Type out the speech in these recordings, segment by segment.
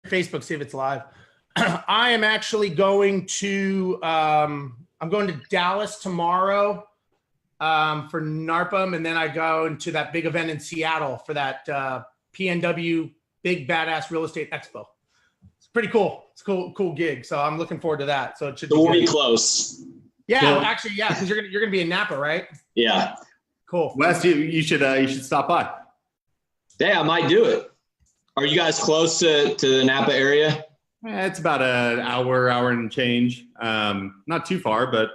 Facebook, see if it's live. I am actually going to, I'm going to Dallas tomorrow for NARPM, and then I go into that big event in Seattle for that PNW Big Badass Real Estate Expo. It's pretty cool. It's a cool gig. So I'm looking forward to that. So it should be we'll be close. Yeah, well, actually, yeah, because you're gonna be in Napa, right? Yeah. Cool. Wes, you should stop by. Yeah, I might do it. Are you guys close to the Napa area? It's about an hour and change. Not too far, but.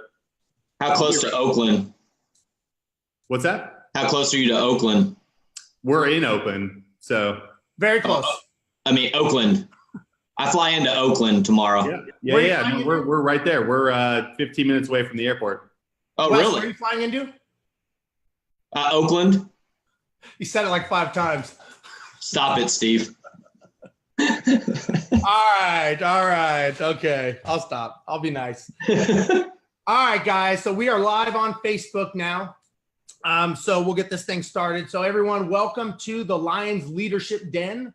How close to Oakland? What's that? How close are you to Oakland? We're in Oakland, so. Very close. I mean, Oakland. I fly into Oakland tomorrow. Yeah. No, we're right there. We're 15 minutes away from the airport. Oh, Wes, really? where are you flying into? Oakland. You said it like 5 times. Stop it, Steve. All right. Okay, I'll stop. I'll be nice. All right, guys. So we are live on Facebook now. So we'll get this thing started. So everyone, welcome to the Lions Leadership Den.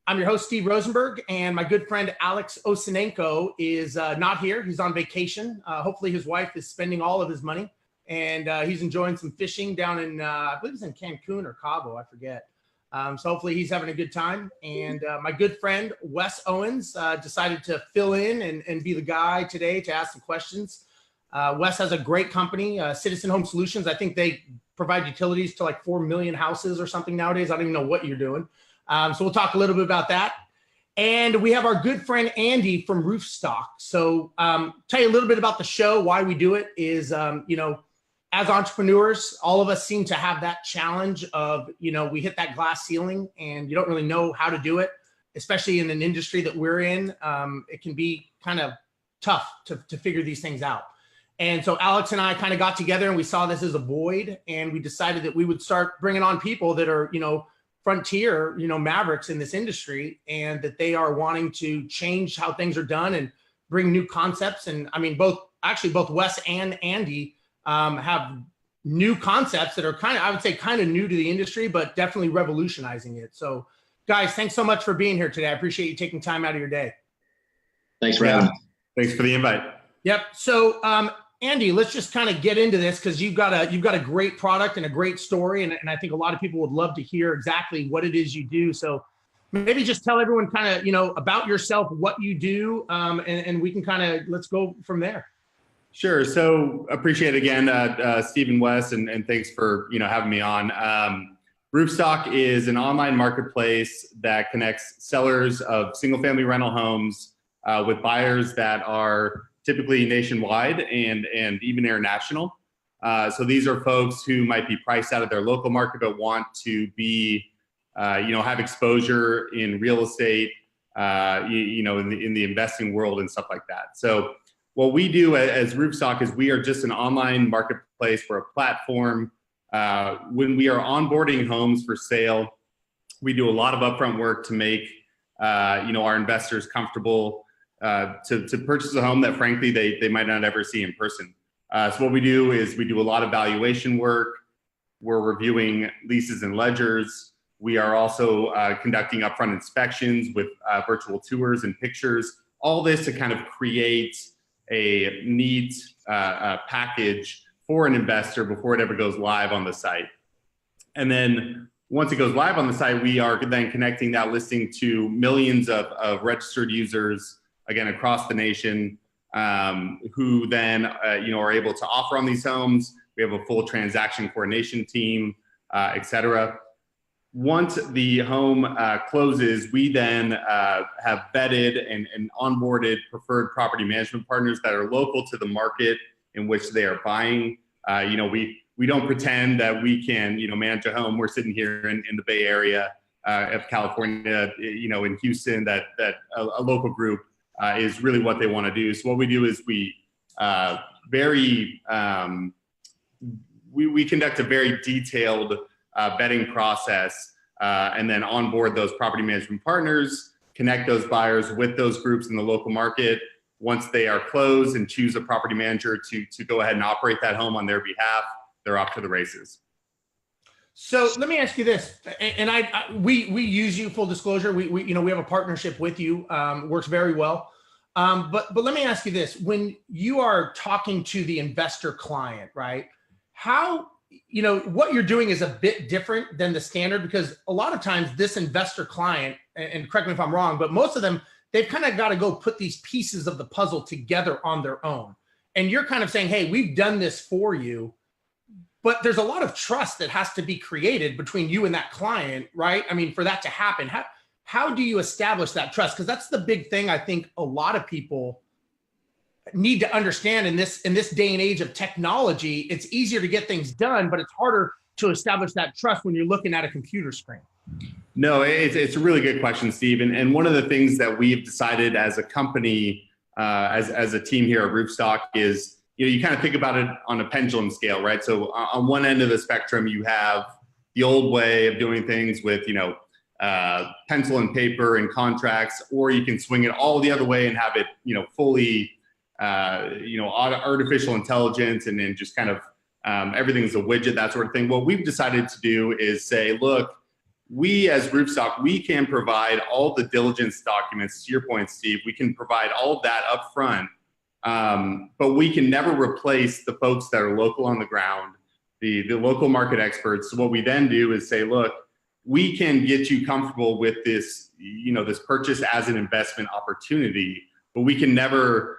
I'm your host, Steve Rozenberg, and my good friend Alex Osinenko is not here. He's on vacation. Hopefully his wife is spending all of his money, and he's enjoying some fishing down in, I believe it's in Cancun or Cabo, I forget. So hopefully he's having a good time. And my good friend, Wes Owens, decided to fill in and be the guy today to ask some questions. Wes has a great company, Citizen Home Solutions. I think they provide utilities to like 4 million houses or something nowadays. I don't even know what you're doing. So we'll talk a little bit about that. And we have our good friend Andy from Roofstock. So tell you a little bit about the show. Why we do it is, as entrepreneurs, all of us seem to have that challenge of, we hit that glass ceiling and you don't really know how to do it, especially in an industry that we're in. It can be kind of tough to figure these things out. And so Alex and I kind of got together and we saw this as a void, and we decided that we would start bringing on people that are, frontier, mavericks in this industry, and that they are wanting to change how things are done and bring new concepts. And I mean, both Wes and Andy have new concepts that are I would say kind of new to the industry, but definitely revolutionizing it. So guys, thanks so much for being here today. I appreciate you taking time out of your day. Thanks for having me. Thanks for the invite. Yep. So Andy, let's just kind of get into this, because you've got a great product and a great story, and I think a lot of people would love to hear exactly what it is you do. So maybe just tell everyone kind of about yourself, what you do, and we can let's go from there. Sure. So appreciate it again, Steve and Wes, and thanks for having me on. Roofstock is an online marketplace that connects sellers of single-family rental homes with buyers that are typically nationwide and even international. So these are folks who might be priced out of their local market but want to be, have exposure in real estate, in the investing world and stuff like that. So what we do as Roofstock is we are just an online marketplace for a platform. When we are onboarding homes for sale, we do a lot of upfront work to make, our investors comfortable to purchase a home that frankly they might not ever see in person. So what we do is we do a lot of valuation work. We're reviewing leases and ledgers. We are also conducting upfront inspections with virtual tours and pictures. All this to kind of create a neat package for an investor before it ever goes live on the site. And then once it goes live on the site, we are then connecting that listing to millions of registered users, again, across the nation, who then, are able to offer on these homes. We have a full transaction coordination team, et cetera. Once the home closes, we then have vetted and onboarded preferred property management partners that are local to the market in which they are buying. We don't pretend that we can, manage a home. We're sitting here in the Bay Area of California, in Houston, that a local group is really what they want to do. So what we do is we conduct a very detailed vetting process and then onboard those property management partners, connect those buyers with those groups in the local market. Once they are closed and choose a property manager to go ahead and operate that home on their behalf, they're off to the races. So let me ask you this, and we use you, full disclosure. We you know, we have a partnership with you, works very well. But let me ask you this: when you are talking to the investor client, right? How, you know, what you're doing is a bit different than the standard, because a lot of times this investor client, and correct me if I'm wrong, but most of them, they've kind of got to go put these pieces of the puzzle together on their own. And you're kind of saying, hey, we've done this for you, but there's a lot of trust that has to be created between you and that client, right? I mean, for that to happen, how do you establish that trust? Because that's the big thing I think a lot of people need to understand in this day and age of technology. It's easier to get things done, but it's harder to establish that trust when you're looking at a computer screen. No, it's a really good question, Steve. And one of the things that we've decided as a company, as a team here at Roofstock is, you know, you kind of think about it on a pendulum scale, right? So on one end of the spectrum, you have the old way of doing things with, you know, pencil and paper and contracts, or you can swing it all the other way and have it, you know, fully, you know, artificial intelligence and then just kind of everything's a widget, that sort of thing. What we've decided to do is say, look, we as Roofstock, we can provide all the diligence documents, to your point, Steve, we can provide all of that up front, but we can never replace the folks that are local on the ground, the local market experts. So what we then do is say, look, we can get you comfortable with this, you know, this purchase as an investment opportunity, but we can never,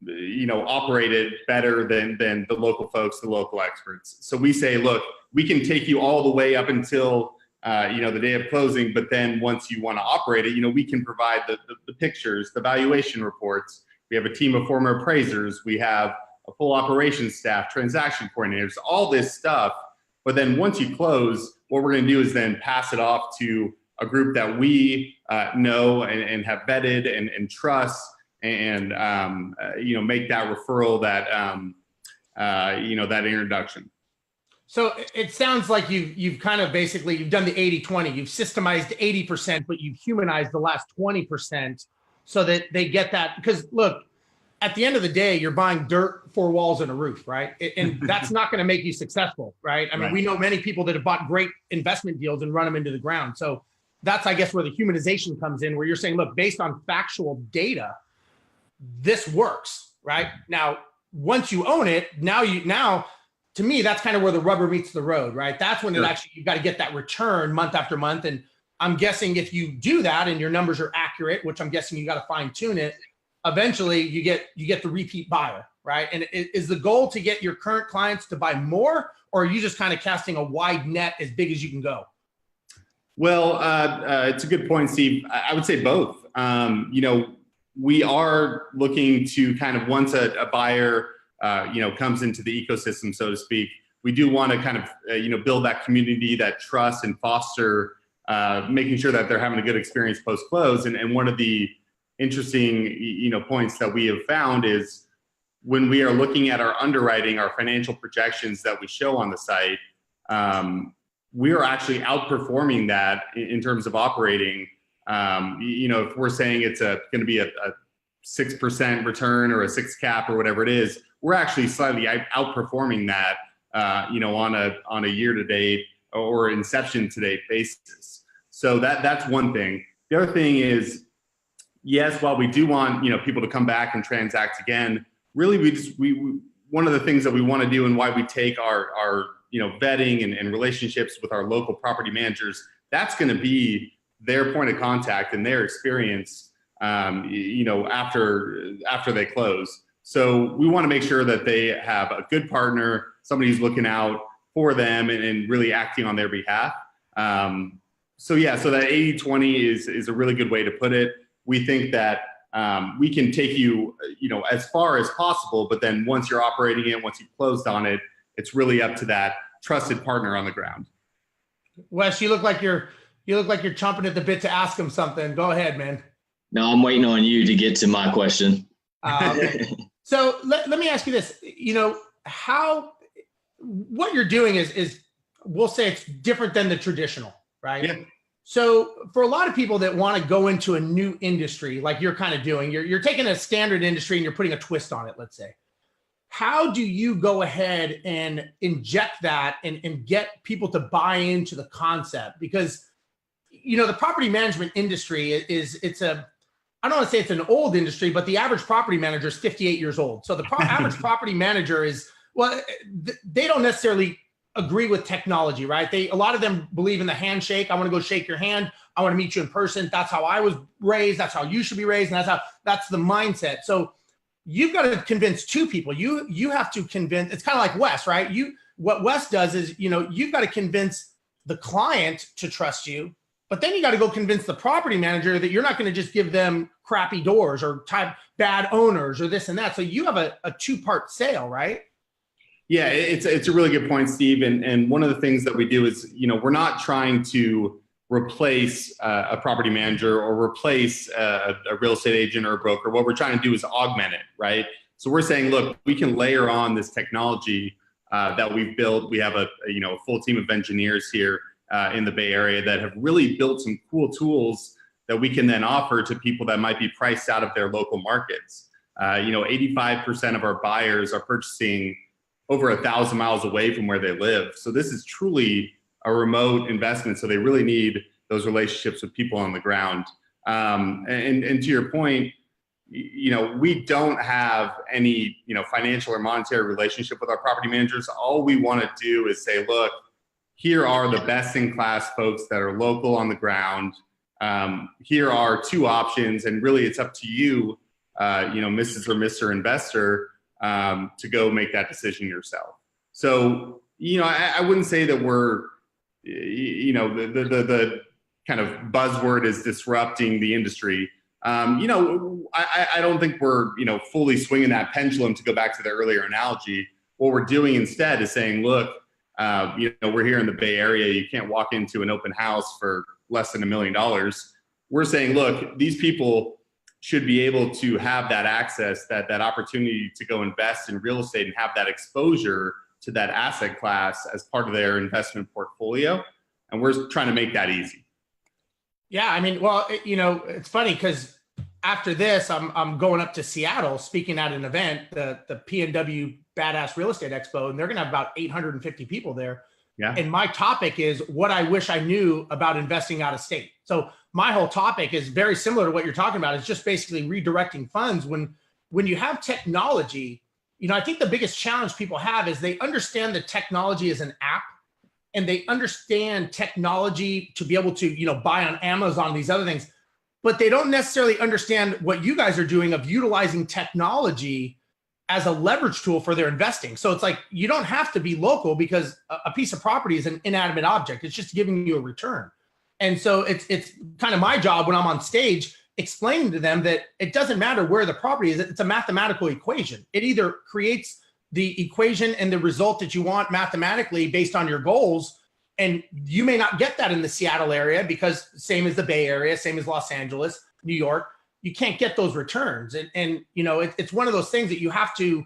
you know, operate it better than the local folks, the local experts. So we say, look, we can take you all the way up until, you know, the day of closing, but then once you want to operate it, you know, we can provide the pictures, the valuation reports. We have a team of former appraisers. We have a full operations staff, transaction coordinators, all this stuff. But then once you close, what we're going to do is then pass it off to a group that we know and have vetted and trust, and you know, make that referral, that you know, that introduction. So it sounds like you've kind of basically, you've done the 80-20. You've systemized 80%, but you've humanized the last 20% so that they get that. Because look, at the end of the day, you're buying dirt, 4 walls, and a roof, right? And that's not going to make you successful, right? I mean, we know many people that have bought great investment deals and run them into the ground. So that's, I guess, where the humanization comes in, where you're saying, look, based on factual data, this works, right? Now, once you own it, now to me, that's kind of where the rubber meets the road, right? That's when it actually, you've got to get that return month after month. And I'm guessing if you do that and your numbers are accurate, which I'm guessing you got to fine tune it, eventually you get the repeat buyer, right? And is the goal to get your current clients to buy more, or are you just kind of casting a wide net as big as you can go? Well, it's a good point, Steve. I would say both. You know, we are looking to kind of, once a buyer, you know, comes into the ecosystem, so to speak, we do want to kind of, you know, build that community, that trust, and foster, making sure that they're having a good experience post-close. And one of the interesting, you know, points that we have found is when we are looking at our underwriting, our financial projections that we show on the site, we are actually outperforming that in terms of operating. You know, if we're saying it's going to be a 6% return or a 6 cap or whatever it is, we're actually slightly outperforming that, you know, on a year-to-date or inception-to-date basis. So that's one thing. The other thing is, yes, while we do want, you know, people to come back and transact again, really we one of the things that we want to do, and why we take our you know, vetting and relationships with our local property managers, that's going to be their point of contact and their experience, you know, after they close. So we want to make sure that they have a good partner, somebody who's looking out for them and really acting on their behalf. So yeah, so that 80-20 is a really good way to put it. We think that we can take you, you know, as far as possible, but then once you're operating it, once you've closed on it, it's really up to that trusted partner on the ground. Wes, you look like you're chomping at the bit to ask him something. Go ahead, man. No, I'm waiting on you to get to my question. Okay. So let me ask you this. You know, what you're doing is we'll say it's different than the traditional, right? Yeah. So for a lot of people that want to go into a new industry, like you're kind of doing, you're taking a standard industry and you're putting a twist on it, let's say. how do you go ahead and inject that and get people to buy into the concept? Because, the property management industry I don't want to say it's an old industry, but the average property manager is 58 years old. So the average property manager they don't necessarily agree with technology, right? A lot of them believe in the handshake. I want to go shake your hand. I want to meet you in person. That's how I was raised. That's how you should be raised. And that's the mindset. So you've got to convince two people. You have to convince, it's kind of like Wes, right? What Wes does is, you've got to convince the client to trust you, but then you got to go convince the property manager that you're not going to just give them crappy doors or bad owners or this and that. So you have a two-part sale, right? Yeah, it's a really good point, Steve. And one of the things that we do is, we're not trying to replace a property manager or replace a real estate agent or a broker. What we're trying to do is augment it, right? So we're saying, look, we can layer on this technology that we've built. We have a full team of engineers here in the Bay Area that have really built some cool tools that we can then offer to people that might be priced out of their local markets. 85% of our buyers are purchasing over 1,000 miles away from where they live. So this is truly a remote investment. So they really need those relationships with people on the ground. And to your point, we don't have any, financial or monetary relationship with our property managers. All we want to do is say, look, here are the best in class folks that are local on the ground. Here are two options, and really it's up to you, Mrs. or Mr. Investor, to go make that decision yourself. So, I wouldn't say that we're, the kind of buzzword is disrupting the industry. I don't think we're, fully swinging that pendulum, to go back to the earlier analogy. What we're doing instead is saying, look, we're here in the Bay Area. You can't walk into an open house for less than $1 million. We're saying, look, these people should be able to have that access, that opportunity to go invest in real estate and have that exposure to that asset class as part of their investment portfolio. And we're trying to make that easy. Yeah. I mean, well, it's funny because after this, I'm going up to Seattle speaking at an event, the PNW Badass Real Estate Expo, and they're going to have about 850 people there. Yeah. And my topic is what I wish I knew about investing out of state. So my whole topic is very similar to what you're talking about. It's just basically redirecting funds. When you have technology, I think the biggest challenge people have is they understand that technology is an app, and they understand technology to be able to, buy on Amazon, these other things, but they don't necessarily understand what you guys are doing of utilizing technology as a leverage tool for their investing. So it's like, you don't have to be local because a piece of property is an inanimate object. It's just giving you a return. And so it's kind of my job when I'm on stage explaining to them that it doesn't matter where the property is. It's a mathematical equation. It either creates the equation and the result that you want mathematically based on your goals. And you may not get that in the Seattle area because same as the Bay Area, same as Los Angeles, New York, you can't get those returns. And it's one of those things that you have to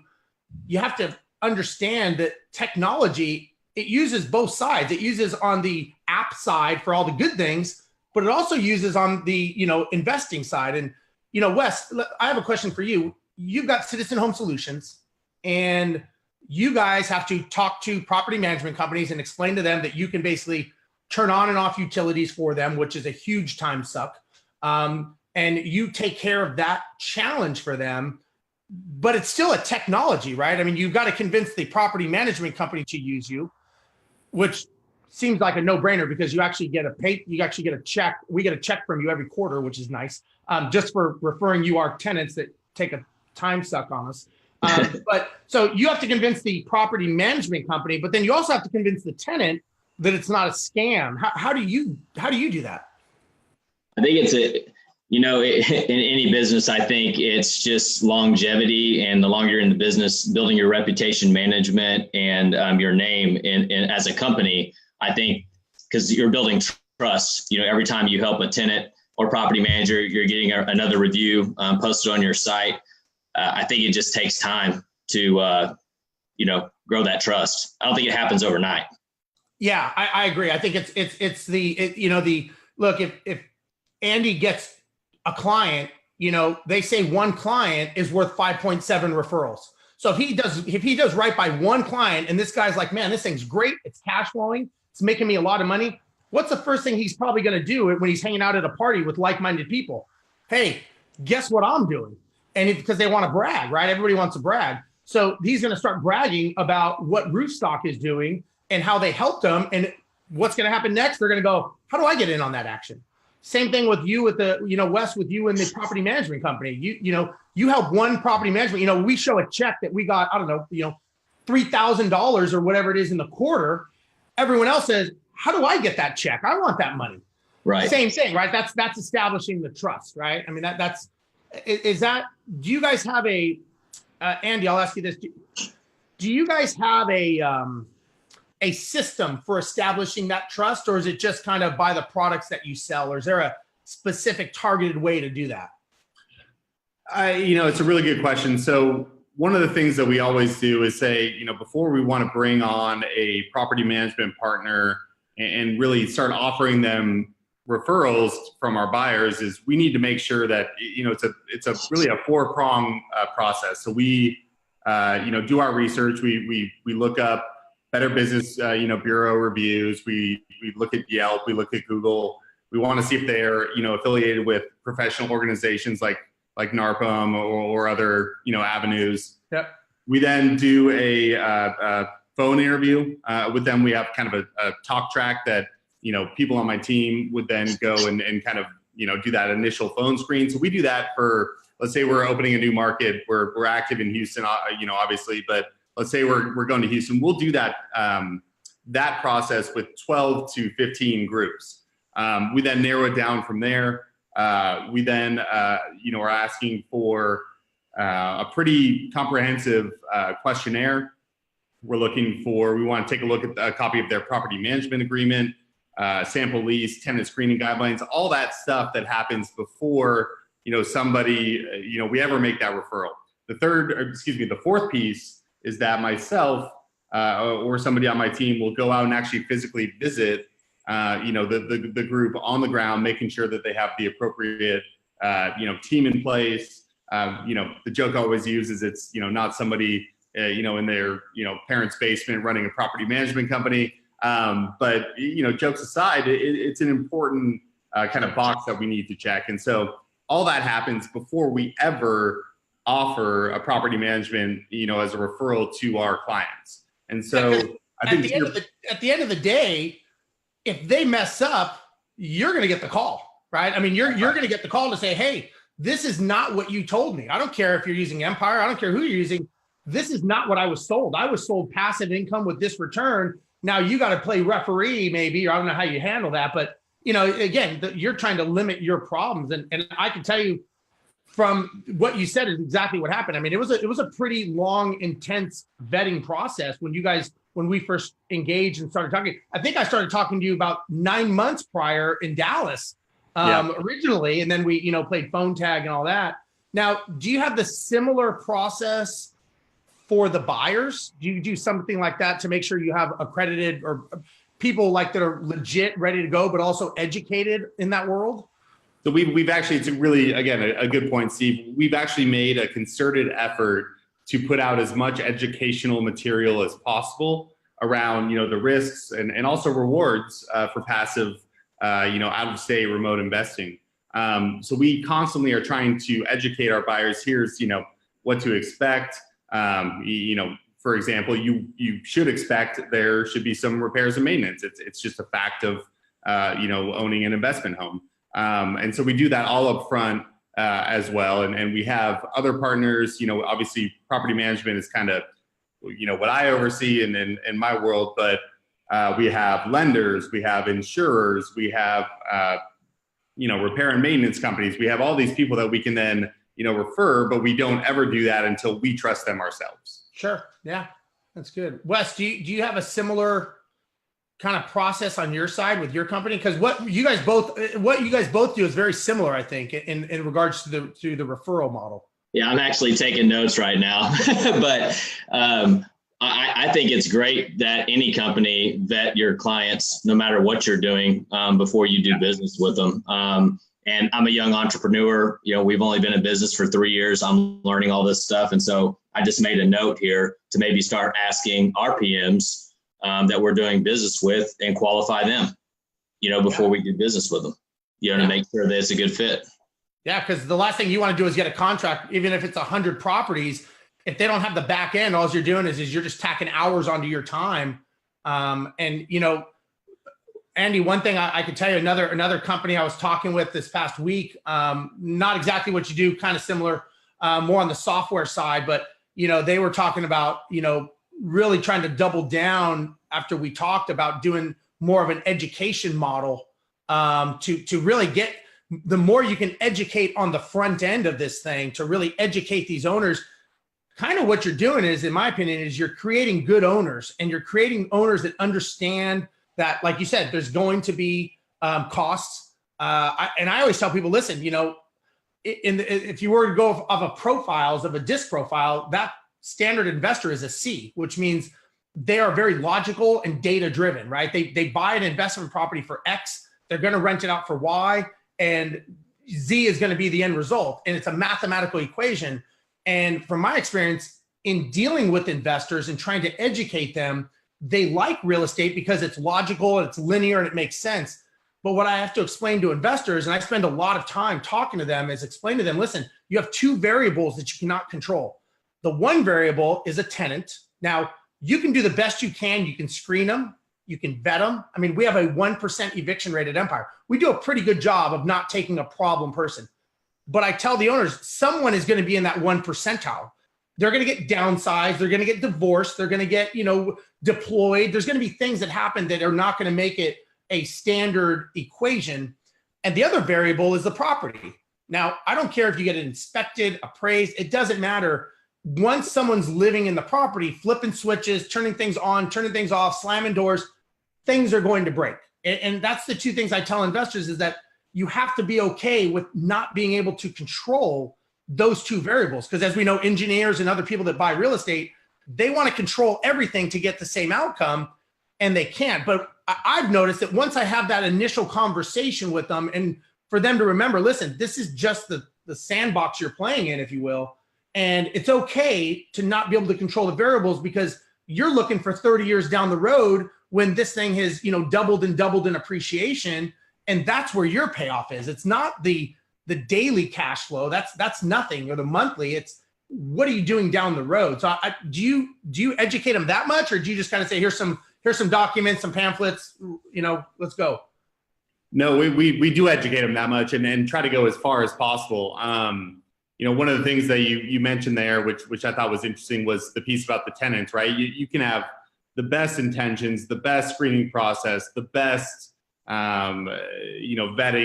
understand that technology, it uses both sides. It uses on the app side for all the good things, but it also uses on the, investing side. And, Wes, I have a question for you. You've got Citizen Home Solutions, and you guys have to talk to property management companies and explain to them that you can basically turn on and off utilities for them, which is a huge time suck. And you take care of that challenge for them, but it's still a technology, right? I mean, you've got to convince the property management company to use you, which seems like a no-brainer because you actually get a check. We get a check from you every quarter, which is nice, just for referring you our tenants that take a time suck on us. But so you have to convince the property management company, but then you also have to convince the tenant that it's not a scam. How do you do that? I think in any business, I think it's just longevity, and the longer you're in the business, building your reputation management and your name and as a company, I think, because you're building trust. Every time you help a tenant or property manager, you're getting another review posted on your site. I think it just takes time to, grow that trust. I don't think it happens overnight. Yeah, I agree. I think look, if Andy gets a client, they say one client is worth 5.7 referrals. So if he does right by one client and this guy's like, man, this thing's great. It's cash flowing. It's making me a lot of money. What's the first thing he's probably going to do when he's hanging out at a party with like-minded people? Hey, guess what I'm doing? And because they want to brag, right? Everybody wants to brag. So he's going to start bragging about what Roofstock is doing and how they helped him. And what's going to happen next? They're going to go, how do I get in on that action? Same thing with you with the, Wes, with you and the property management company. You help one property management. We show a check that we got, I don't know, $3,000 or whatever it is in the quarter. Everyone else says, how do I get that check? I want that money. Right. Same thing, right? That's establishing the trust, right? I mean, do you guys have Andy, I'll ask you this. Do you guys have a system for establishing that trust, or is it just kind of by the products that you sell, or is there a specific targeted way to do that? It's a really good question. So one of the things that we always do is say, before we want to bring on a property management partner and really start offering them referrals from our buyers, is we need to make sure that, it's a really a four-prong process. So we, do our research. We look up Better Business, Bureau reviews. We look at Yelp. We look at Google. We want to see if they're, affiliated with professional organizations like NARPM or other, avenues. Yep. We then do a phone interview with them. We have kind of a talk track that, people on my team would then go and kind of, do that initial phone screen. So we do that for, let's say we're opening a new market. We're active in Houston, obviously, but let's say we're going to Houston. We'll do that that process with 12 to 15 groups. We then narrow it down from there. We then, are asking for a pretty comprehensive questionnaire. We want to take a look at a copy of their property management agreement, sample lease, tenant screening guidelines, all that stuff that happens before, somebody, we ever make that referral. The fourth piece is that myself or somebody on my team will go out and actually physically visit the group on the ground, making sure that they have the appropriate, team in place. The joke I always use is it's, not somebody, in their, parents' basement running a property management company. But, jokes aside, it's an important kind of box that we need to check. And so all that happens before we ever offer a property management, as a referral to our clients. And so I think at the end of the day, if they mess up, you're going to get the call, right? I mean, you're going to get the call to say, hey, this is not what you told me. I don't care if you're using Empire. I don't care who you're using. This is not what I was sold. I was sold passive income with this return. Now you got to play referee maybe, or I don't know how you handle that. But, again, you're trying to limit your problems. And I can tell you from what you said is exactly what happened. I mean, it was a pretty long, intense vetting process when we first engaged and started talking. I think I started talking to you about 9 months prior in Dallas originally, and then we, played phone tag and all that. Now, do you have the similar process for the buyers? Do you do something like that to make sure you have accredited or people like that are legit, ready to go, but also educated in that world? So we've actually, it's really, again, a good point, Steve. We've actually made a concerted effort to put out as much educational material as possible around, the risks and also rewards for passive, out of state remote investing. So we constantly are trying to educate our buyers. Here's, what to expect. For example, you should expect there should be some repairs and maintenance. It's just a fact of, owning an investment home. And so we do that all up front as well. And we have other partners, obviously property management is kind of, what I oversee in my world, but we have lenders, we have insurers, we have, repair and maintenance companies. We have all these people that we can then, refer, but we don't ever do that until we trust them ourselves. Sure. Yeah, that's good. Wes, do you have a similar kind of process on your side with your company? Because what you guys both do is very similar, I think, in regards to the referral model. Yeah, I'm actually taking notes right now, but I think it's great that any company vet your clients, no matter what you're doing, before you do business with them. And I'm a young entrepreneur. We've only been in business for 3 years. I'm learning all this stuff. And so I just made a note here to maybe start asking our PMs that we're doing business with and qualify them, before we do business with them, to make sure that it's a good fit. Yeah, because the last thing you want to do is get a contract, even if it's 100 properties. If they don't have the back end, all you're doing is you're just tacking hours onto your time. Andy, one thing I can tell you, another company I was talking with this past week, not exactly what you do, kind of similar, more on the software side, but they were talking about really trying to double down after we talked about doing more of an education model to really get, the more you can educate on the front end of this thing to really educate these owners. Kind of what you're doing is, in my opinion, is you're creating good owners, and you're creating owners that understand that, like you said, there's going to be costs. And I always tell people, listen, if you were to go of a profiles of a disc profile, that standard investor is a C, which means they are very logical and data driven, right? They buy an investment property for X, they're going to rent it out for Y, and Z is going to be the end result. And it's a mathematical equation. And from my experience in dealing with investors and trying to educate them, they like real estate because it's logical and it's linear and it makes sense. But what I have to explain to investors, and I spend a lot of time talking to them, is explain to them, listen, you have two variables that you cannot control. The one variable is a tenant. Now, you can do the best you can. You can screen them. You can vet them. I mean, we have a 1% eviction rate at Empire. We do a pretty good job of not taking a problem person. But I tell the owners, someone is going to be in that 1 percentile. They're going to get downsized. They're going to get divorced. They're going to get, deployed. There's going to be things that happen that are not going to make it a standard equation. And the other variable is the property. Now, I don't care if you get it inspected, appraised, it doesn't matter. Once someone's living in the property, flipping switches, turning things on, turning things off, slamming doors, things are going to break. And that's the two things I tell investors, is that you have to be okay with not being able to control those two variables. Because as we know, engineers and other people that buy real estate, they want to control everything to get the same outcome, and they can't. But I've noticed that once I have that initial conversation with them, and for them to remember, listen, this is just the sandbox you're playing in, if you will. And it's okay to not be able to control the variables, because you're looking for 30 years down the road when this thing has, doubled and doubled in appreciation. And that's where your payoff is. It's not the daily cash flow. That's nothing, or the monthly. It's what are you doing down the road? So do you educate them that much, or do you just kind of say, here's some documents, some pamphlets, let's go? No, we do educate them that much, and try to go as far as possible. One of the things that you mentioned there, which I thought was interesting, was the piece about the tenants, right? You can have the best intentions, the best screening process, the best vetting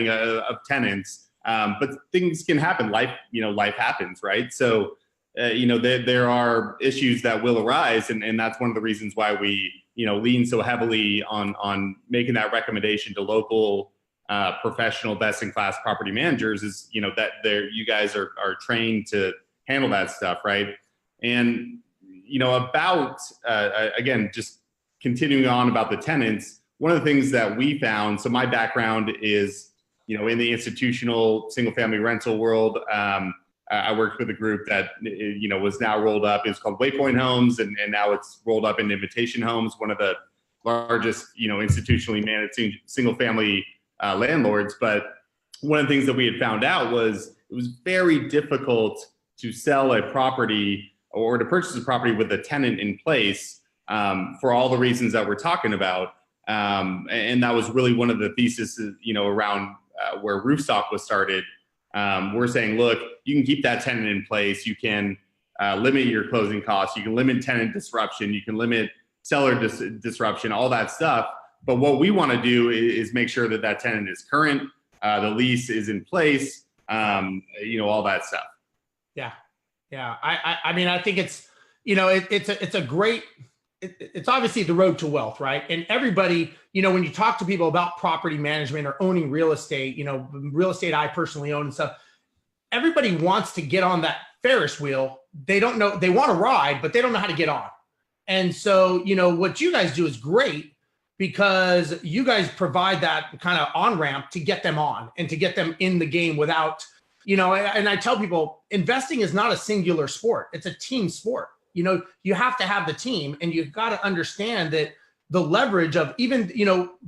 of tenants, but things can happen. Life happens, right? So there are issues that will arise, and that's one of the reasons why we lean so heavily on making that recommendation to local professional best-in-class property managers, is that you guys are trained to handle that stuff, right? And about again, just continuing on about the tenants, one of the things that we found, so my background is in the institutional single-family rental world. I worked with a group that was now rolled up. It's called Waypoint Homes, and now it's rolled up into Invitation Homes, one of the largest institutionally managed single-family landlords. But one of the things that we had found out was it was very difficult to sell a property or to purchase a property with a tenant in place, for all the reasons that we're talking about. And that was really one of the theses, around where Roofstock was started. We're saying, look, you can keep that tenant in place. You can limit your closing costs. You can limit tenant disruption. You can limit seller disruption, all that stuff. But what we want to do is make sure that that tenant is current, the lease is in place, all that stuff. Yeah. Yeah. I mean, I think it's, it's a great, it's obviously the road to wealth, right? And everybody, when you talk to people about property management or owning real estate, real estate I personally own and stuff, everybody wants to get on that Ferris wheel. They don't know, they want to ride, but they don't know how to get on. And so, what you guys do is great, because you guys provide that kind of on-ramp to get them on and to get them in the game without, and I tell people, investing is not a singular sport. It's a team sport. You have to have the team, and you've got to understand that the leverage of even,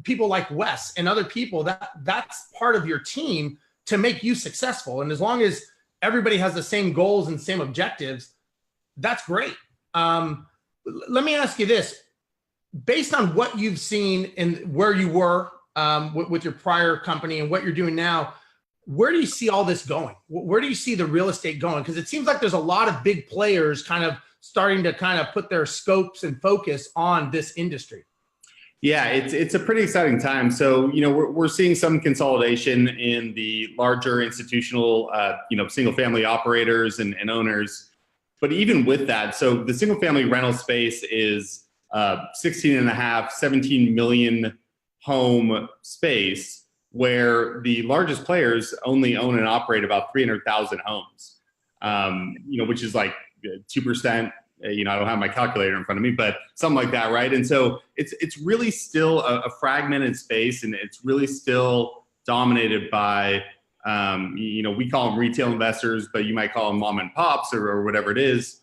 people like Wes and other people, that's part of your team to make you successful. And as long as everybody has the same goals and same objectives, that's great. Let me ask you this. Based on what you've seen and where you were with your prior company and what you're doing now, where do you see all this going? Where do you see the real estate going? Because it seems like there's a lot of big players kind of starting to kind of put their scopes and focus on this industry. Yeah, it's a pretty exciting time. So, we're seeing some consolidation in the larger institutional, single family operators and owners. But even with that, so the single family rental space is 16 and a half, 17 million home space, where the largest players only own and operate about 300,000 homes, which is like 2%. I don't have my calculator in front of me, but something like that, right? And so it's really still a fragmented space, and it's really still dominated by, we call them retail investors, but you might call them mom and pops or whatever it is.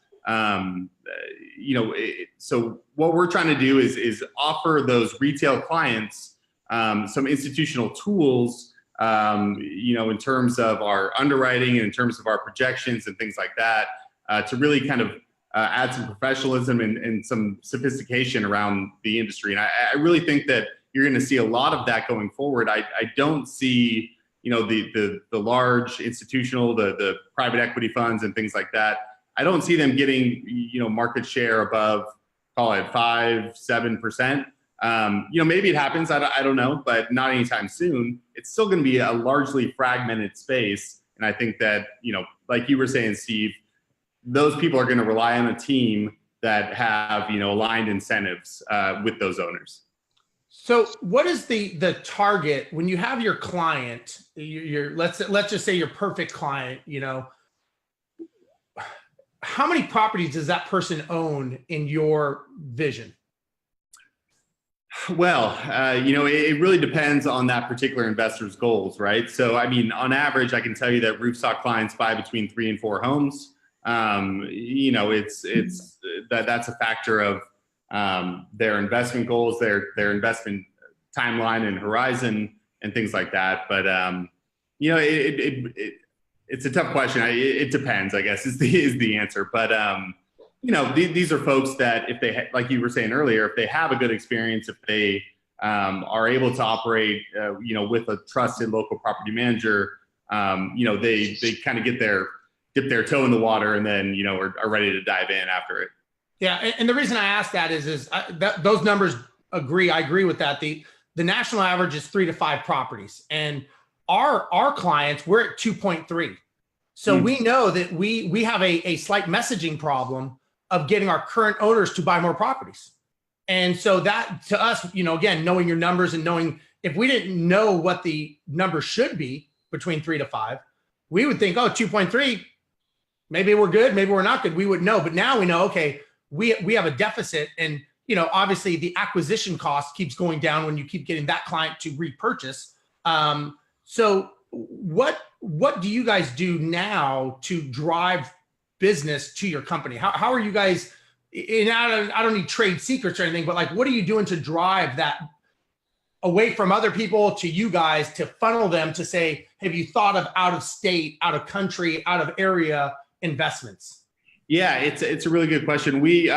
So what we're trying to do is offer those retail clients some institutional tools, in terms of our underwriting and in terms of our projections and things like that, to really kind of add some professionalism and some sophistication around the industry. And I really think that you're going to see a lot of that going forward. I don't see, the large institutional, the private equity funds and things like that. I don't see them getting, market share above, call it 5-7%. Maybe it happens. I don't know, but not anytime soon. It's still going to be a largely fragmented space. And I think that, like you were saying, Steve, those people are going to rely on a team that have, aligned incentives with those owners. So what is the target when you have your client, let's just say your perfect client, how many properties does that person own in your vision? Well, it really depends on that particular investor's goals, right? So, on average, I can tell you that Roofstock clients buy between 3 and 4 homes. It's that's a factor of their investment goals, their investment timeline and horizon, and things like that. But it's a tough question. It depends, I guess, is the answer. But these are folks that if they like you were saying earlier, if they have a good experience, if they are able to operate, with a trusted local property manager, they kind of dip their toe in the water and then, are ready to dive in after it. Yeah. And the reason I ask that is that those numbers agree. I agree with that. The national average is 3 to 5 properties, and our clients, we're at 2.3. So we know that we have a slight messaging problem of getting our current owners to buy more properties. And so that to us, again, knowing your numbers and knowing if we didn't know what the number should be between 3 to 5, we would think, 2.3, maybe we're good, maybe we're not good. We wouldn't know. But now we know, okay, we have a deficit, and obviously the acquisition cost keeps going down when you keep getting that client to repurchase. So what do you guys do now to drive business to your company? How are you guys, and I don't need trade secrets or anything, but what are you doing to drive that away from other people to you guys to funnel them to say, have you thought of out of state, out of country, out of area investments? Yeah, it's a really good question. We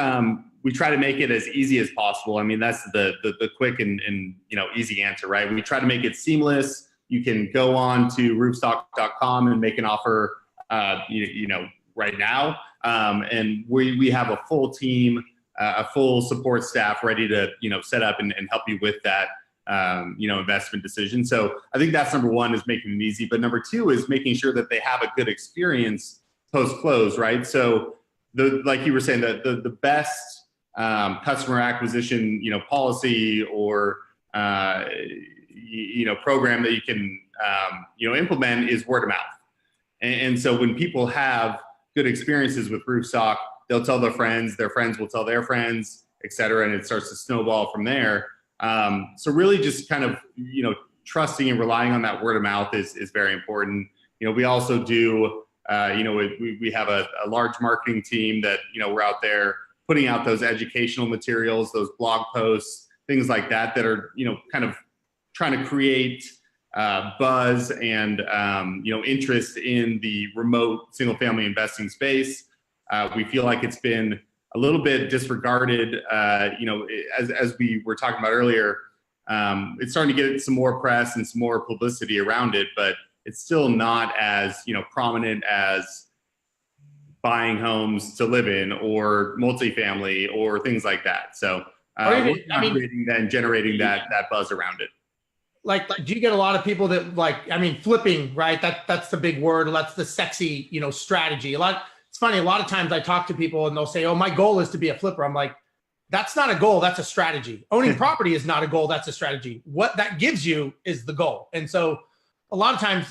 try to make it as easy as possible. That's the quick and easy answer, right? We try to make it seamless. You can go on to roofstock.com and make an offer, right now. And we have a full team, a full support staff ready to, set up and help you with that, investment decision. So I think that's number one, is making it easy. But number two is making sure that they have a good experience post-close, right? So like you were saying, the best customer acquisition, policy or, program that you can, implement is word of mouth. And so when people have good experiences with Roofstock, they'll tell their friends will tell their friends, et cetera, and it starts to snowball from there. So really just kind of, trusting and relying on that word of mouth is very important. we also do, we have a large marketing team that, we're out there putting out those educational materials, those blog posts, things like that, that are, kind of trying to create buzz and, interest in the remote single family investing space. We feel like it's been a little bit disregarded, as we were talking about earlier. It's starting to get some more press and some more publicity around it, but it's still not as, prominent as buying homes to live in or multifamily or things like that. So we're creating that and generating that buzz around it. Like, do you get a lot of people that flipping, right? That's the big word. That's the sexy, strategy. It's funny. A lot of times I talk to people and they'll say, "Oh, my goal is to be a flipper." I'm like, that's not a goal. That's a strategy. Owning property is not a goal. That's a strategy. What that gives you is the goal. And so a lot of times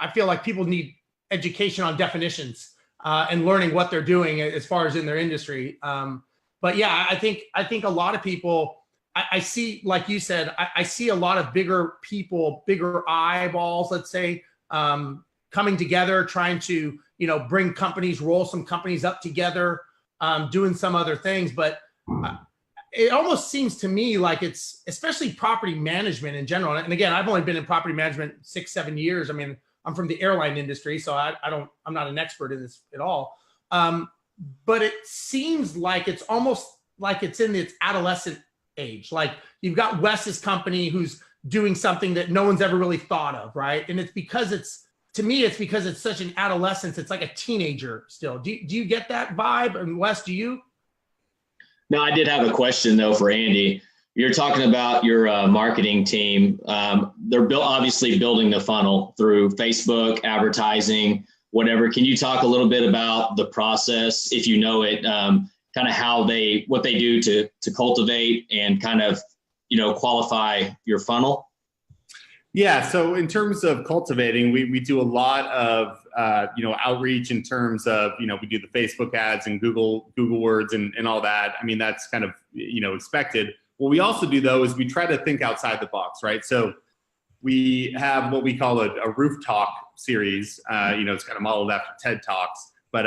I feel like people need education on definitions and learning what they're doing as far as in their industry. But yeah, I think a lot of people, I see, like you said, I see a lot of bigger people, bigger eyeballs, let's say, coming together, trying to, bring companies, roll some companies up together, doing some other things. But it almost seems to me like it's, especially property management in general. And again, I've only been in property management 6-7 years. I mean, I'm from the airline industry, so I'm not an expert in this at all. But it seems like it's almost like it's in its adolescent age. Like you've got Wes's company who's doing something that no one's ever really thought of, right? And it's because it's such an adolescence. It's like a teenager still. Do you get that vibe? And Wes, do you? No, I did have a question though for Andy. You're talking about your marketing team. They're obviously building the funnel through Facebook, advertising, whatever. Can you talk a little bit about the process, if you know it, kind of what they do to cultivate and kind of, qualify your funnel? Yeah. So in terms of cultivating, we do a lot of, outreach in terms of, we do the Facebook ads and Google words and all that. I mean, that's kind of, expected. What we also do though, is we try to think outside the box, right? So we have what we call a Rooftop Series. It's kind of modeled after TED Talks, but,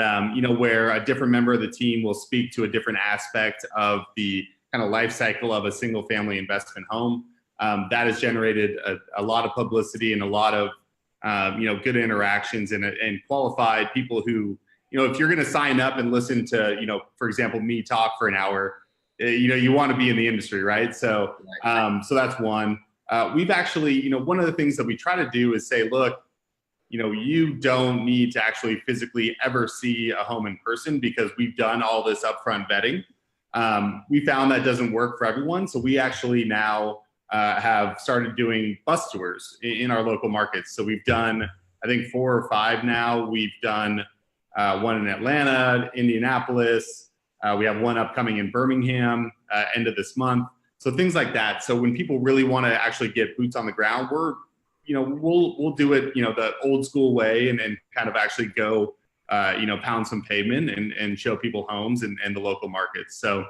where a different member of the team will speak to a different aspect of the kind of life cycle of a single family investment home. That has generated a lot of publicity and a lot of, good interactions and qualified people who, if you're going to sign up and listen to, for example, me talk for an hour, you want to be in the industry, right? So, so that's one. We've actually, one of the things that we try to do is say, look, you don't need to actually physically ever see a home in person because we've done all this upfront vetting. We found that doesn't work for everyone. So we actually now have started doing bus tours in our local markets. So we've done, I think 4 or 5 now. We've done one in Atlanta, Indianapolis. We have one upcoming in Birmingham, end of this month. So things like that. So when people really want to actually get boots on the ground, we'll do it, the old school way and kind of actually go, pound some pavement and show people homes and the local markets. So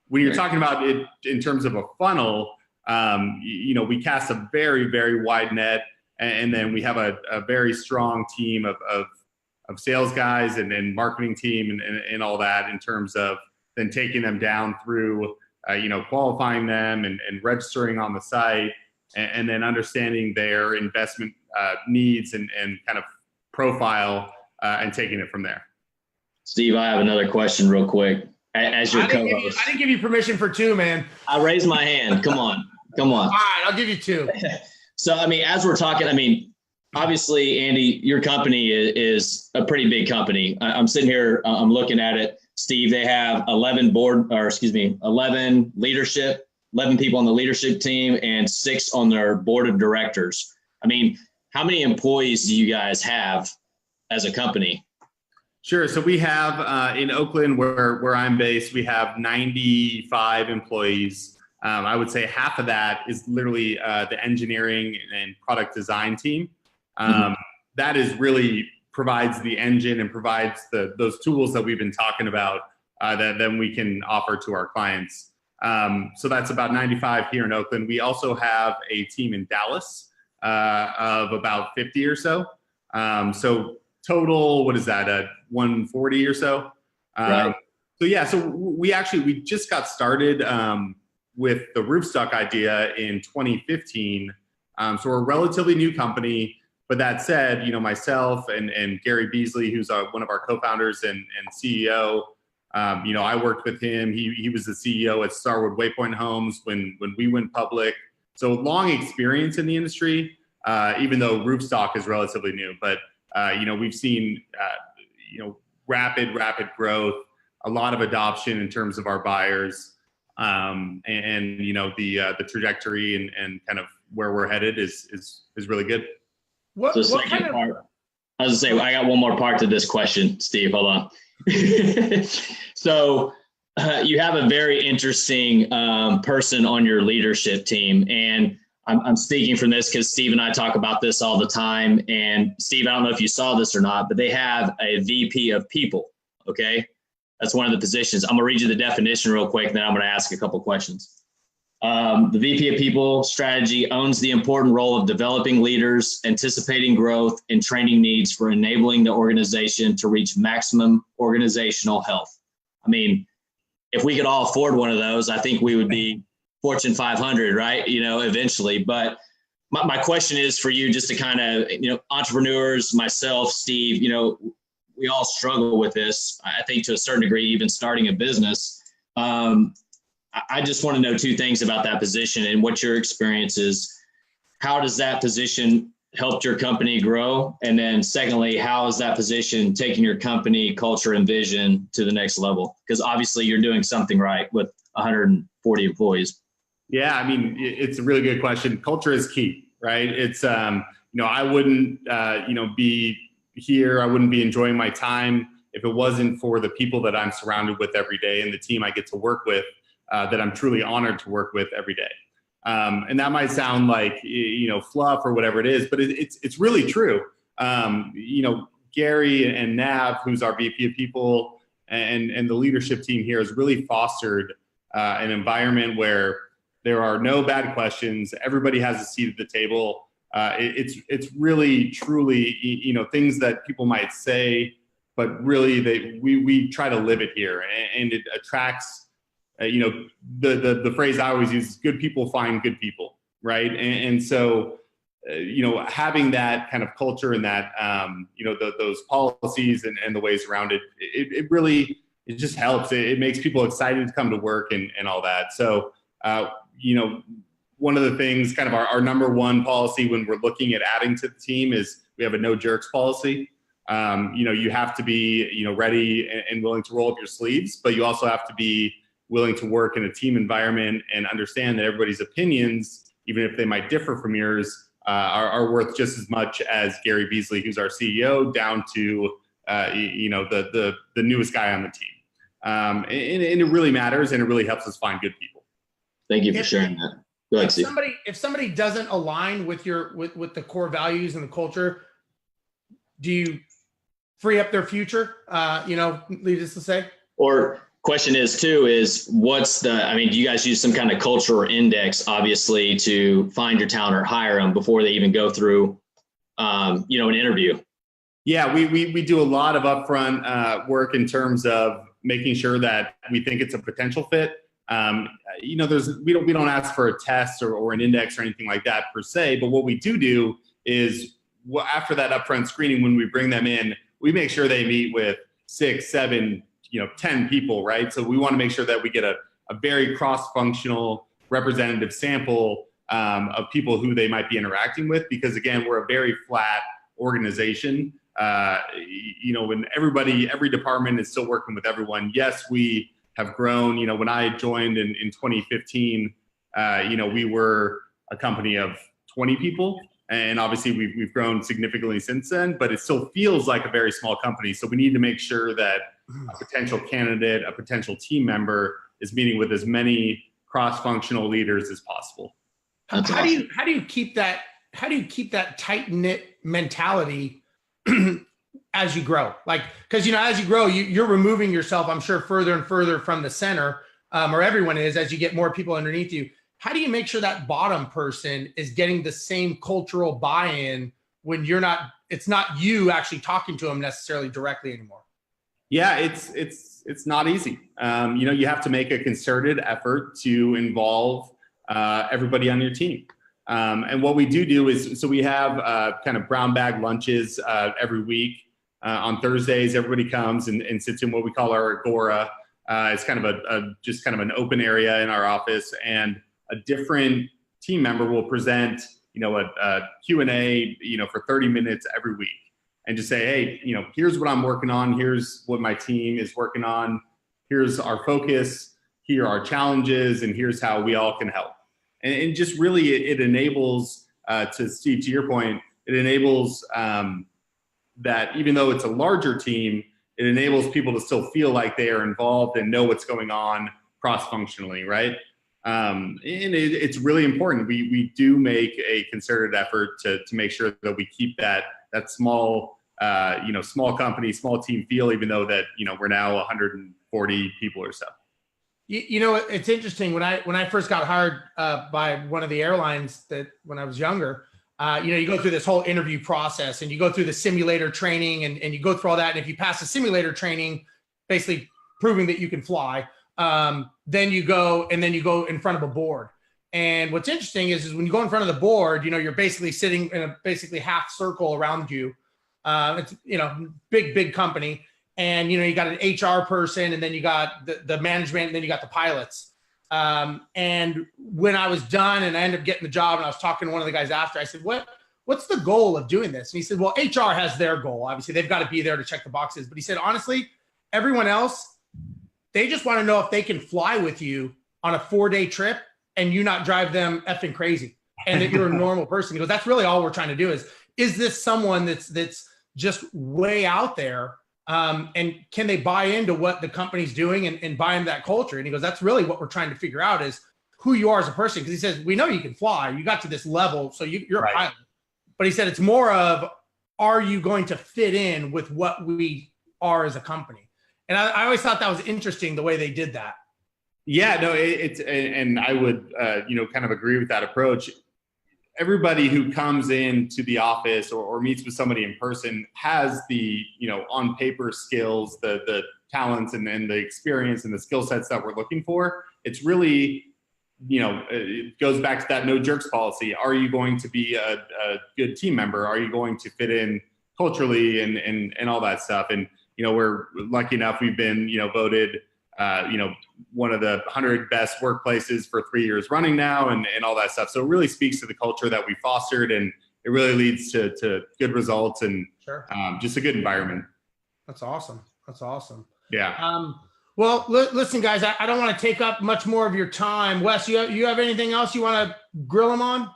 when you're talking about it in terms of a funnel, we cast a very, very wide net, and then we have a very strong team of sales guys and marketing team and all that in terms of then taking them down through, qualifying them and registering on the site and then understanding their investment needs and kind of profile and taking it from there. Steve, I have another question real quick. As your co-host. I didn't give you permission for 2, man. I raised my hand. Come on. All right, I'll give you 2. So, as we're talking, obviously, Andy, your company is a pretty big company. I'm sitting here, I'm looking at it. Steve, they have 11 leadership, 11 people on the leadership team and 6 on their board of directors. How many employees do you guys have as a company? Sure. So we have in Oakland, where I'm based, we have 95 employees. I would say half of that is literally the engineering and product design team. That is really provides the engine and provides those tools that we've been talking about that then we can offer to our clients. So that's about 95 here in Oakland. We also have a team in Dallas of about 50 or so. So total, what is that? 140 or so. Right. So yeah, so we just got started with the Roofstock idea in 2015. So we're a relatively new company. But that said, myself and Gary Beasley, who's one of our co-founders and CEO, I worked with him. He was the CEO at Starwood Waypoint Homes when we went public. So long experience in the industry, even though Roofstock is relatively new. But we've seen rapid growth, a lot of adoption in terms of our buyers, and the trajectory and kind of where we're headed is really good. What kind of part? I was gonna say, I got one more part to this question, Steve. Hold on. So you have a very interesting person on your leadership team, and I'm speaking from this because Steve and I talk about this all the time. And Steve, I don't know if you saw this or not, but they have a VP of people. Okay, that's one of the positions. I'm gonna read you the definition real quick, and then I'm gonna ask a couple questions. The VP of People Strategy owns the important role of developing leaders, anticipating growth, and training needs for enabling the organization to reach maximum organizational health. I mean, if we could all afford one of those, I think we would be Fortune 500, right? Eventually. But my question is for you, just to kind of, entrepreneurs, myself, Steve, we all struggle with this. I think to a certain degree, even starting a business. I just want to know two things about that position and what your experience is. How does that position help your company grow? And then secondly, how is that position taking your company culture and vision to the next level? Because obviously you're doing something right with 140 employees. Yeah, I mean, it's a really good question. Culture is key, right? It's, I wouldn't, be here. I wouldn't be enjoying my time if it wasn't for the people that I'm surrounded with every day and the team I get to work with. That I'm truly honored to work with every day. And that might sound like, fluff or whatever it is, but it's really true. Gary and Nav, who's our VP of People, and the leadership team here has really fostered an environment where there are no bad questions. Everybody has a seat at the table. It's really, truly, things that people might say, but really we try to live it here, and it attracts. The phrase I always use is good people find good people, right? And so, having that kind of culture and that, those policies and the ways around it, it really just helps. It makes people excited to come to work and all that. So, one of the things, kind of our number one policy when we're looking at adding to the team is we have a no jerks policy. You have to be, ready and willing to roll up your sleeves, but you also have to be willing to work in a team environment and understand that everybody's opinions, even if they might differ from yours, are worth just as much as Gary Beasley, who's our CEO, down to the newest guy on the team. And it really matters, and it really helps us find good people. Thank you for sharing that. Go ahead, Steve. If somebody doesn't align with with the core values and the culture, do you free up their future? Needless to say. Or question is what's do you guys use some kind of culture or index, obviously, to find your talent or hire them before they even go through, an interview? Yeah, we do a lot of upfront work in terms of making sure that we think it's a potential fit. We don't ask for a test or an index or anything like that per se, but what we do is after that upfront screening, when we bring them in, we make sure they meet with 6, 7, 10 people, right? So we want to make sure that we get a very cross-functional representative sample of people who they might be interacting with, because again, we're a very flat organization. When every department is still working with everyone. Yes, we have grown. When I joined in 2015, we were a company of 20 people. And obviously we've grown significantly since then, but it still feels like a very small company. So we need to make sure that a potential candidate, a potential team member is meeting with as many cross-functional leaders as possible. How do you keep that tight-knit mentality as you grow? Because as you grow, you're removing yourself, I'm sure, further and further from the center, or everyone is, as you get more people underneath you. How do you make sure that bottom person is getting the same cultural buy-in when you're not it's not you actually talking to them necessarily directly anymore. Yeah, it's not easy. You have to make a concerted effort to involve everybody on your team. And what we do is, so we have kind of brown bag lunches every week. On Thursdays, everybody comes and sits in what we call our agora. It's kind of just kind of an open area in our office, and a different team member will present, a Q&A, for 30 minutes every week, and just say, hey, here's what I'm working on. Here's what my team is working on. Here's our focus. Here are challenges, and here's how we all can help. And just really, it enables, to Steve, to your point, it enables that even though it's a larger team, it enables people to still feel like they are involved and know what's going on cross-functionally, right? And it's really important. We do make a concerted effort to make sure that we keep that small, small company, small team feel, even though that, we're now 140 people or so. It's interesting. When I first got hired by one of the airlines when I was younger, you go through this whole interview process, and you go through the simulator training, and you go through all that. And if you pass the simulator training, basically proving that you can fly, then you go in front of a board. And what's interesting is when you go in front of the board, you're basically sitting in a basically half circle around you. It's, big company. And, you got an HR person, and then you got the management, and then you got the pilots. And when I was done and I ended up getting the job, and I was talking to one of the guys after, I said, what's the goal of doing this? And he said, well, HR has their goal. Obviously, they've got to be there to check the boxes. But he said, honestly, everyone else, they just want to know if they can fly with you on a 4-day trip and you not drive them effing crazy, and that you're a normal person. He goes, that's really all we're trying to do is this someone that's just way out there? And can they buy into what the company's doing and buy into that culture? And he goes, that's really what we're trying to figure out, is who you are as a person. Because he says, we know you can fly. You got to this level, so you're right. A pilot. But he said, it's more of, are you going to fit in with what we are as a company? And I always thought that was interesting, the way they did that. Yeah, no, and I would, kind of agree with that approach. Everybody who comes into the office or meets with somebody in person has the, on paper skills, the talents and the experience and the skill sets that we're looking for. It's really, it goes back to that no jerks policy. Are you going to be a good team member? Are you going to fit in culturally and all that stuff? And, we're lucky enough, we've been, voted, one of the 100 best workplaces for 3 years running now, and all that stuff. So it really speaks to the culture that we fostered, and it really leads to good results and sure. Just a good environment. That's awesome. Yeah. Well, listen, guys, I don't want to take up much more of your time. Wes, you have anything else you want to grill him on?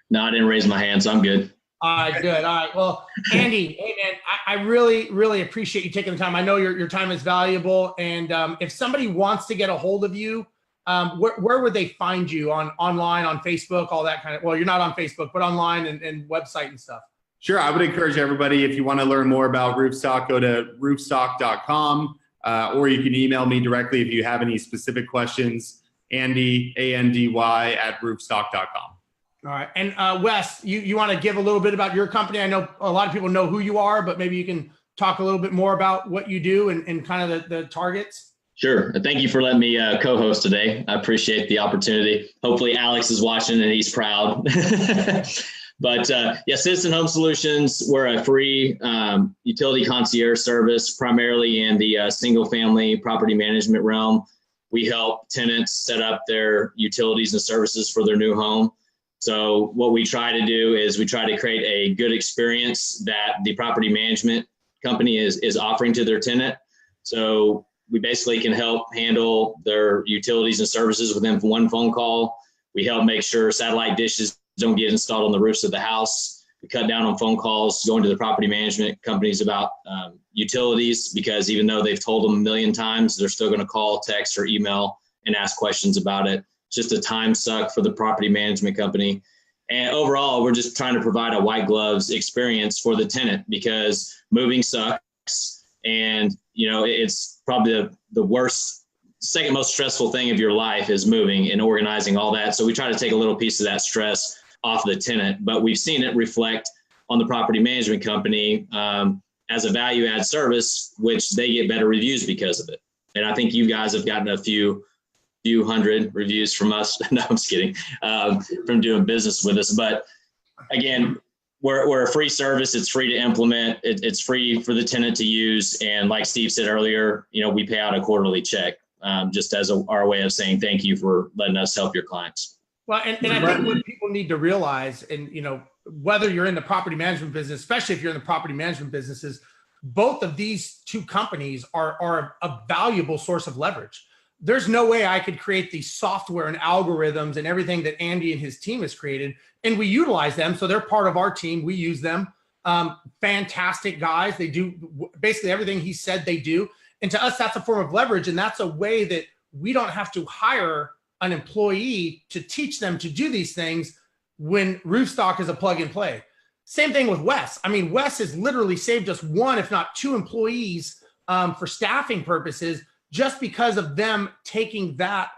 No, I didn't raise my hand, so I'm good. All right, good. All right. Well, Andy, hey man, I really, really appreciate you taking the time. I know your time is valuable. And if somebody wants to get a hold of you, where would they find you? Online, on Facebook, all that kind of, well, you're not on Facebook, but online and website and stuff. Sure. I would encourage everybody, if you want to learn more about Roofstock, go to roofstock.com, or you can email me directly if you have any specific questions, Andy, ANDY @roofstock.com. All right. And Wes, you want to give a little bit about your company? I know a lot of people know who you are, but maybe you can talk a little bit more about what you do and kind of the targets. Sure. Thank you for letting me co-host today. I appreciate the opportunity. Hopefully Alex is watching and he's proud. But Citizen Home Solutions, we're a free utility concierge service, primarily in the single family property management realm. We help tenants set up their utilities and services for their new home. So what we try to do is we try to create a good experience that the property management company is offering to their tenant. So we basically can help handle their utilities and services within one phone call. We help make sure satellite dishes don't get installed on the roofs of the house. We cut down on phone calls going to the property management companies about utilities, because even though they've told them a million times, they're still going to call, text, or email and ask questions about it. Just a time suck for the property management company. And overall, we're just trying to provide a white gloves experience for the tenant, because moving sucks. And, it's probably the worst, second most stressful thing of your life is moving and organizing all that. So we try to take a little piece of that stress off the tenant, but we've seen it reflect on the property management company as a value add service, which they get better reviews because of it. And I think you guys have gotten a few hundred reviews from us. No, I'm just kidding. From doing business with us. But again, we're a free service. It's free to implement. It's free for the tenant to use. And like Steve said earlier, we pay out a quarterly check just as our way of saying thank you for letting us help your clients. Well, and I think what people need to realize, and whether you're in the property management business, especially if you're in the property management businesses, both of these two companies are a valuable source of leverage. There's no way I could create the software and algorithms and everything that Andy and his team has created, and we utilize them. So they're part of our team. We use them. Fantastic guys. They do basically everything he said they do. And to us, that's a form of leverage. And that's a way that we don't have to hire an employee to teach them to do these things when Roofstock is a plug and play. Same thing with Wes. I mean, Wes has literally saved us one, if not two employees for staffing purposes, just because of them taking that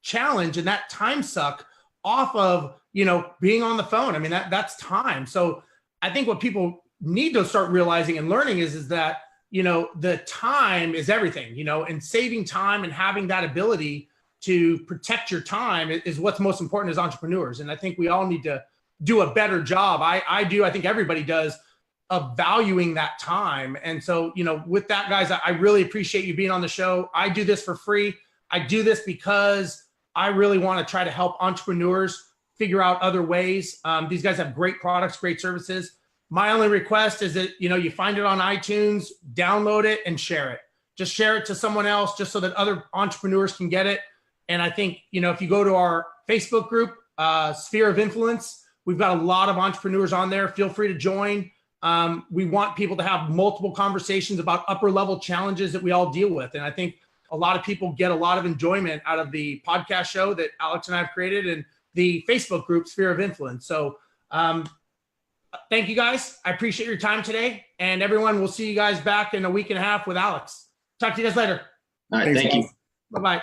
challenge and that time suck off of, being on the phone. I mean, that's time. So I think what people need to start realizing and learning is that, the time is everything, and saving time and having that ability to protect your time is what's most important as entrepreneurs. And I think we all need to do a better job. I do. I think everybody does, of valuing that time. And so, with that, guys, I really appreciate you being on the show. I do this for free. I do this because I really want to try to help entrepreneurs figure out other ways. These guys have great products, great services. My only request is that, you find it on iTunes, download it and share it. Just share it to someone else just so that other entrepreneurs can get it. And I think, if you go to our Facebook group, Sphere of Influence, we've got a lot of entrepreneurs on there. Feel free to join. We want people to have multiple conversations about upper level challenges that we all deal with. And I think a lot of people get a lot of enjoyment out of the podcast show that Alex and I have created and the Facebook group, Sphere of Influence. So thank you guys. I appreciate your time today. And everyone, we'll see you guys back in a week and a half with Alex. Talk to you guys later. All right. Thank you. Bye-bye.